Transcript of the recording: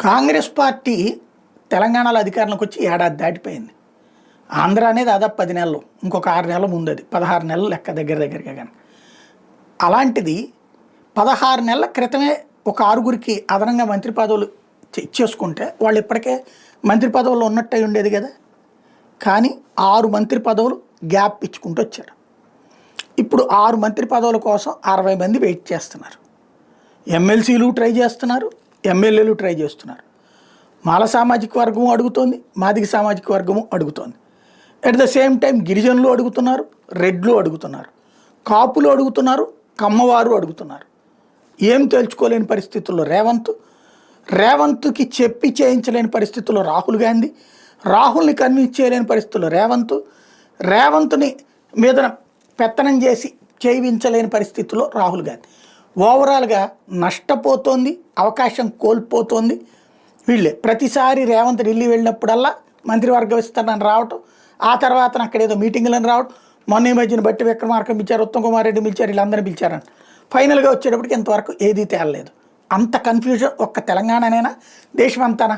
Congress party తెలంగాణలో అధికారంలోకి వచ్చి ఏడాది దాటిపోయింది. ఆంధ్ర అనేది దాదాపు 10 నెలలు, ఇంకొక 6 నెలల ముందు అది 16 నెలలు లెక్క దగ్గరగా కనుక. అలాంటిది 16 నెలల క్రితమే ఒక 6గురికి అదనంగా మంత్రి పదవులు ఇచ్చేసుకుంటే వాళ్ళు ఇప్పటికే మంత్రి పదవుల్లో ఉన్నట్టు ఉండేది కదా. కానీ 6 మంత్రి పదవులు గ్యాప్ ఇచ్చుకుంటూ వచ్చారు. ఇప్పుడు 6 మంత్రి పదవుల కోసం 60 మంది వెయిట్ చేస్తున్నారు. ఎమ్మెల్సీలు ట్రై చేస్తున్నారు, ఎమ్మెల్యేలు ట్రై చేస్తున్నారు. మాల సామాజిక వర్గము అడుగుతోంది, మాదిగ సామాజిక వర్గము అడుగుతోంది. అట్ ద సేమ్ టైం గిరిజనులు అడుగుతున్నారు, రెడ్లు అడుగుతున్నారు, కాపులు అడుగుతున్నారు, కమ్మవారు అడుగుతున్నారు. ఏం తేల్చుకోలేని పరిస్థితుల్లో రేవంత్కి చెప్పి చేయించలేని పరిస్థితుల్లో రాహుల్ గాంధీ, రాహుల్ని కన్విన్స్ చేయలేని పరిస్థితుల్లో రేవంత్ని మీద పెత్తనం చేసి చేయించలేని పరిస్థితుల్లో రాహుల్ గాంధీ. ఓవరాల్గా నష్టపోతోంది, అవకాశం కోల్పోతోంది. వీళ్ళే ప్రతిసారి రేవంత్ ఢిల్లీ వెళ్ళినప్పుడల్లా మంత్రివర్గ విస్తరణ రావటం, ఆ తర్వాత అక్కడ ఏదో మీటింగులను రావడం, మొన్న ఈ మధ్యన బట్టి విక్రమార్క పిలిచారు, ఉత్తమ్ కుమార్ రెడ్డి పిలిచారు, వీళ్ళందరినీ పిలిచారని ఫైనల్గా వచ్చేటప్పటికి ఇంతవరకు ఏదీ తేలలేదు. అంత కన్ఫ్యూజన్ ఒక్క తెలంగాణనేనా, దేశం అంతానా?